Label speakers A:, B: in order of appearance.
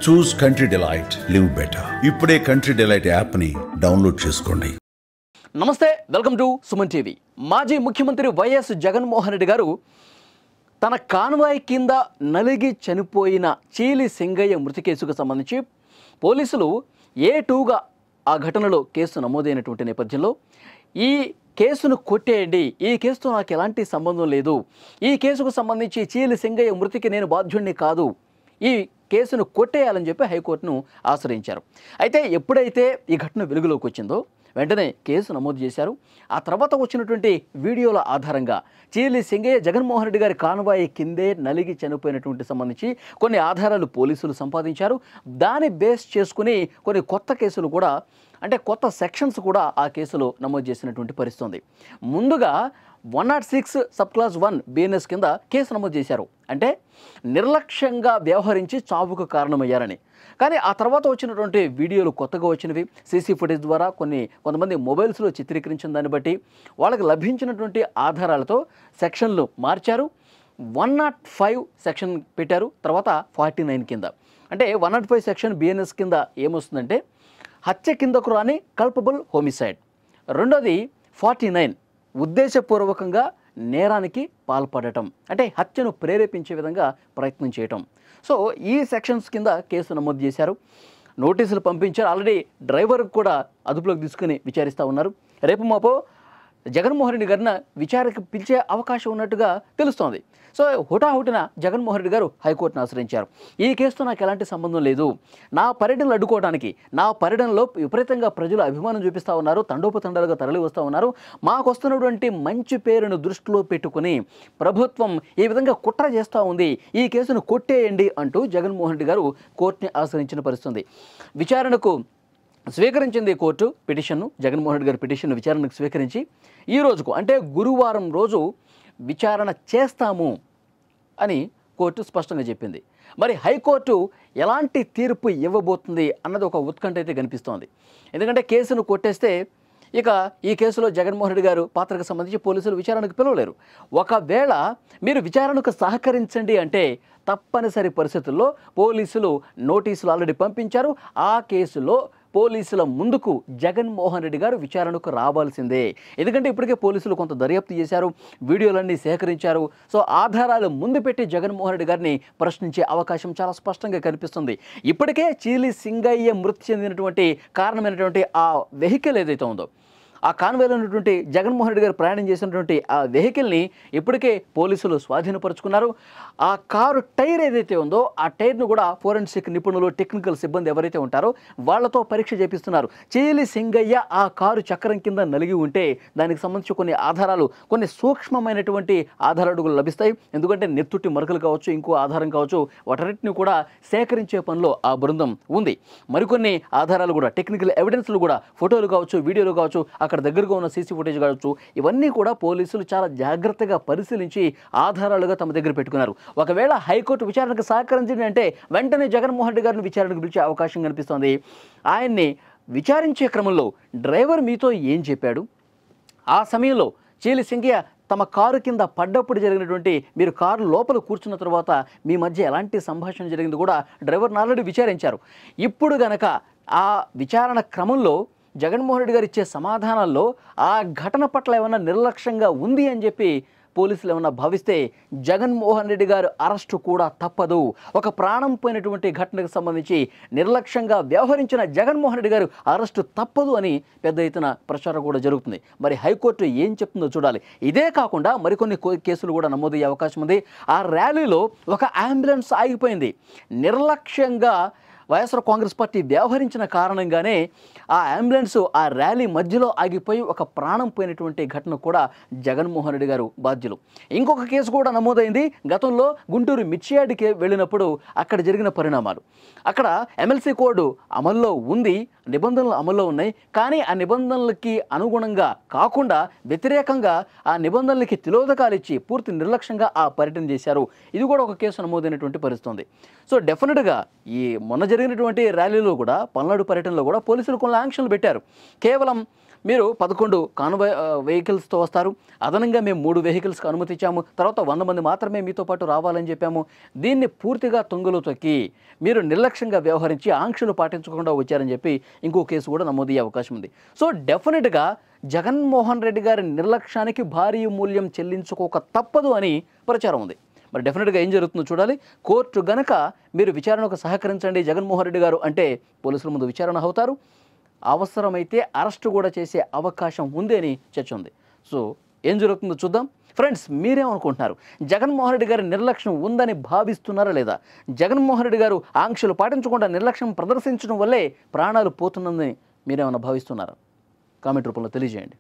A: చూస్ country delight, live better. ఇప్పుడే country delight యాప్ని download చేసుకోండి.
B: నమస్తే, వెల్కమ్ టు సుమన్ టీవీ. మాజీ ముఖ్యమంత్రి వైఎస్ జగన్మోహన్ రెడ్డి గారు తన కాన్వాయ్ కింద నలిగి చనిపోయిన చీలి సింగయ్య మృతి కేసుకు సంబంధించి పోలీసులు A2గా ఆ ఘటనలో కేసు నమోదైనటువంటి నేపథ్యంలో ఈ కేసును కొట్టేయండి, ఈ కేసుతో నాకు ఎలాంటి సంబంధం లేదు, ఈ కేసుకు సంబంధించి చీలి సింగయ్య మృతికి నేను బాధ్యుడిని కాదు, ఈ కేసును కొట్టేయాలని చెప్పి హైకోర్టును ఆశ్రయించారు. అయితే ఎప్పుడైతే ఈ ఘటన వెలుగులోకి వచ్చిందో వెంటనే కేసు నమోదు చేశారు. ఆ తర్వాత వచ్చినటువంటి వీడియోల ఆధారంగా చీలి సింగయ్య జగన్మోహన్ రెడ్డి గారి కాన్వాయ్ కిందే నలిగి చనిపోయినటువంటి సంబంధించి కొన్ని ఆధారాలు పోలీసులు సంపాదించారు. దాన్ని బేస్ చేసుకుని కొన్ని కొత్త కేసులు కూడా, అంటే కొత్త సెక్షన్స్ కూడా ఆ కేసులో నమోదు చేసినటువంటి పరిస్థితి ఉంది. ముందుగా 106 సబ్ క్లాస్ 1 BNS కింద కేసు నమోదు చేశారు. అంటే నిర్లక్ష్యంగా వ్యవహరించి చావుకు కారణమయ్యారని. కానీ ఆ తర్వాత వచ్చినటువంటి వీడియోలు కొత్తగా వచ్చినవి, సీసీ ఫుటేజ్ ద్వారా కొంతమంది మొబైల్స్లో చిత్రీకరించిన దాన్ని బట్టి వాళ్ళకి లభించినటువంటి ఆధారాలతో సెక్షన్లు మార్చారు. 105 సెక్షన్ పెట్టారు, తర్వాత 49 కింద. అంటే 105 సెక్షన్ BNS కింద ఏమొస్తుందంటే హత్య కిందకు రాని కల్పబుల్ హోమిసైడ్. రెండోది 49 ఉద్దేశపూర్వకంగా నేరానికి పాల్పడటం, అంటే హత్యను ప్రేరేపించే విధంగా ప్రయత్నం చేయటం. సో ఈ సెక్షన్స్ కింద కేసు నమోదు చేశారు. నోటీసులు పంపించారు. ఆల్రెడీ డ్రైవర్కి కూడా అదుపులోకి తీసుకుని విచారిస్తూ ఉన్నారు. రేపు మాపో జగన్మోహన్ రెడ్డి గారిని విచారణకు పిలిచే అవకాశం ఉన్నట్టుగా తెలుస్తోంది. సో హుటాహుటిన జగన్మోహన్ రెడ్డి గారు హైకోర్టును ఆశ్రయించారు. ఈ కేసుతో నాకు ఎలాంటి సంబంధం లేదు, నా పర్యటనలు అడ్డుకోవడానికి, నా పర్యటనలో విపరీతంగా ప్రజలు అభిమానం చూపిస్తూ ఉన్నారు, తండోపతండాలుగా తరలి వస్తూ ఉన్నారు, మాకు వస్తున్నటువంటి మంచి పేరును దృష్టిలో పెట్టుకుని ప్రభుత్వం ఈ విధంగా కుట్ర చేస్తూ ఉంది, ఈ కేసును కొట్టేయండి అంటూ జగన్మోహన్ రెడ్డి గారు కోర్టుని ఆశ్రయించిన పరిస్థితుంది. విచారణకు స్వీకరించింది కోర్టు పిటిషన్ను. జగన్మోహన్ రెడ్డి గారి పిటిషన్ను విచారణకు స్వీకరించి ఈ రోజుకు, అంటే గురువారం రోజు విచారణ చేస్తాము అని కోర్టు స్పష్టంగా చెప్పింది. మరి హైకోర్టు ఎలాంటి తీర్పు ఇవ్వబోతుంది అన్నది ఒక ఉత్కంఠ అయితే కనిపిస్తోంది. ఎందుకంటే కేసును కొట్టేస్తే ఇక ఈ కేసులో జగన్మోహన్ రెడ్డి గారు పాత్రకు సంబంధించి పోలీసులు విచారణకు పిలవలేరు. ఒకవేళ మీరు విచారణకు సహకరించండి అంటే తప్పనిసరి పరిస్థితుల్లో పోలీసులు నోటీసులు ఆల్రెడీ పంపించారు. ఆ కేసులో పోలీసుల ముందుకు జగన్మోహన్ రెడ్డి గారు విచారణకు రావాల్సిందే. ఎందుకంటే ఇప్పటికే పోలీసులు కొంత దర్యాప్తు చేశారు, వీడియోలన్నీ సేకరించారు. సో ఆధారాలు ముందు పెట్టి జగన్మోహన్ రెడ్డి గారిని ప్రశ్నించే అవకాశం చాలా స్పష్టంగా కనిపిస్తుంది. ఇప్పటికే చీలి సింగయ్య మృతి చెందినటువంటి కారణమైనటువంటి ఆ వెహికల్ ఏదైతే ఉందో, ఆ కాన్వేలో ఉన్నటువంటి జగన్మోహన్ రెడ్డి గారు ప్రయాణం చేసినటువంటి ఆ వెహికల్ని ఇప్పటికే పోలీసులు స్వాధీనపరుచుకున్నారు. ఆ కారు టైర్ ఏదైతే ఉందో ఆ టైర్ను కూడా ఫోరెన్సిక్ నిపుణులు, టెక్నికల్ సిబ్బంది ఎవరైతే ఉంటారో వాళ్ళతో పరీక్ష చేపిస్తున్నారు. చీలి సింగయ్య ఆ కారు చక్రం కింద నలిగి ఉంటే దానికి సంబంధించి కొన్ని ఆధారాలు, కొన్ని సూక్ష్మమైనటువంటి ఆధారాలు లభిస్తాయి. ఎందుకంటే నెత్తుటి మరకలు కావచ్చు, ఇంకో ఆధారం కావచ్చు, వాటన్నిటిని కూడా సేకరించే పనిలో ఆ బృందం ఉంది. మరికొన్ని ఆధారాలు కూడా, టెక్నికల్ ఎవిడెన్స్లు కూడా, ఫోటోలు కావచ్చు, వీడియోలు కావచ్చు, అక్కడ దగ్గరగా ఉన్న సీసీ ఫుటేజ్ కావచ్చు, ఇవన్నీ కూడా పోలీసులు చాలా జాగ్రత్తగా పరిశీలించి ఆధారాలుగా తమ దగ్గర పెట్టుకున్నారు. ఒకవేళ హైకోర్టు విచారణకు సహకరించింది అంటే వెంటనే జగన్మోహన్ రెడ్డి గారిని విచారణకు పిలిచే అవకాశం కనిపిస్తోంది. ఆయన్ని విచారించే క్రమంలో డ్రైవర్ మీతో ఏం చెప్పాడు, ఆ సమయంలో చీలి సింగయ్య తమ కారు కింద పడ్డప్పుడు జరిగినటువంటి, మీరు కారు లోపల కూర్చున్న తర్వాత మీ మధ్య ఎలాంటి సంభాషణ జరిగింది కూడా డ్రైవర్ని ఆల్రెడీ విచారించారు. ఇప్పుడు గనక ఆ విచారణ క్రమంలో జగన్మోహన్ రెడ్డి గారు ఇచ్చే సమాధానాల్లో ఆ ఘటన పట్ల ఏమన్నా నిర్లక్ష్యంగా ఉంది అని చెప్పి పోలీసులు ఏమన్నా భావిస్తే జగన్మోహన్ రెడ్డి గారు అరెస్టు కూడా తప్పదు. ఒక ప్రాణం పోయినటువంటి ఘటనకు సంబంధించి నిర్లక్ష్యంగా వ్యవహరించిన జగన్మోహన్ రెడ్డి గారు అరెస్టు తప్పదు అని పెద్ద ఎత్తున ప్రచారం కూడా జరుగుతుంది. మరి హైకోర్టు ఏం చెప్తుందో చూడాలి. ఇదే కాకుండా మరికొన్ని కేసులు కూడా నమోదయ్యే అవకాశం ఉంది. ఆ ర్యాలీలో ఒక అంబులెన్స్ ఆగిపోయింది. నిర్లక్ష్యంగా వైఎస్ఆర్ కాంగ్రెస్ పార్టీ వ్యవహరించిన కారణంగానే ఆ అంబులెన్స్ ఆ ర్యాలీ మధ్యలో ఆగిపోయి ఒక ప్రాణం పోయినటువంటి ఘటన కూడా జగన్మోహన్ రెడ్డి గారు బాధ్యులు. ఇంకొక కేసు కూడా నమోదైంది. గతంలో గుంటూరు మిర్చియాడికి వెళ్ళినప్పుడు అక్కడ జరిగిన పరిణామాలు. అక్కడ ఎమ్మెల్సీ కోడ్ అమల్లో ఉంది, నిబంధనలు అమల్లో ఉన్నాయి. కానీ ఆ నిబంధనలకి అనుగుణంగా కాకుండా వ్యతిరేకంగా ఆ నిబంధనలకి తిలోదకాలు ఇచ్చి పూర్తి నిర్లక్ష్యంగా ఆ పర్యటన చేశారు. ఇది కూడా ఒక కేసు నమోదైనటువంటి పరిస్థితుంది. సో డెఫినెట్గా ఈ మొన్న జరిగినటువంటి ర్యాలీలో కూడా, పల్నాడు పర్యటనలో కూడా పోలీసులు కొన్ని ఆంక్షలు పెట్టారు. కేవలం మీరు 11 కాన్వాయ్ వెహికల్స్తో వస్తారు, అదనంగా మేము 3 వెహికల్స్కి అనుమతి ఇచ్చాము, తర్వాత 100 మంది మాత్రమే మీతో పాటు రావాలని చెప్పాము. దీన్ని పూర్తిగా తొంగలో తొక్కి మీరు నిర్లక్ష్యంగా వ్యవహరించి ఆంక్షలు పాటించకుండా వచ్చారని చెప్పి ఇంకో కేసు కూడా నమోదయ్యే అవకాశం ఉంది. సో డెఫినెట్గా జగన్మోహన్ రెడ్డి గారి నిర్లక్ష్యానికి భారీ మూల్యం చెల్లించుకోక తప్పదు అని ప్రచారం ఉంది. మరి డెఫినెట్గా ఏం జరుగుతుందో చూడాలి. కోర్టు గనక మీరు విచారణకు సహకరించండి జగన్మోహన్ రెడ్డి గారు అంటే పోలీసుల ముందు విచారణ అవుతారు, అవసరమైతే అరెస్టు కూడా చేసే అవకాశం ఉంది అని చర్చ ఉంది. సో ఏం జరుగుతుందో చూద్దాం. ఫ్రెండ్స్, మీరేమనుకుంటున్నారు? జగన్మోహన్ రెడ్డి గారి నిర్లక్ష్యం ఉందని భావిస్తున్నారా లేదా? జగన్మోహన్ రెడ్డి గారు ఆంక్షలు పాటించకుండా నిర్లక్ష్యం ప్రదర్శించడం వల్లే ప్రాణాలు పోతున్నదని మీరేమైనా భావిస్తున్నారా? కామెంట్ రూపంలో తెలియజేయండి.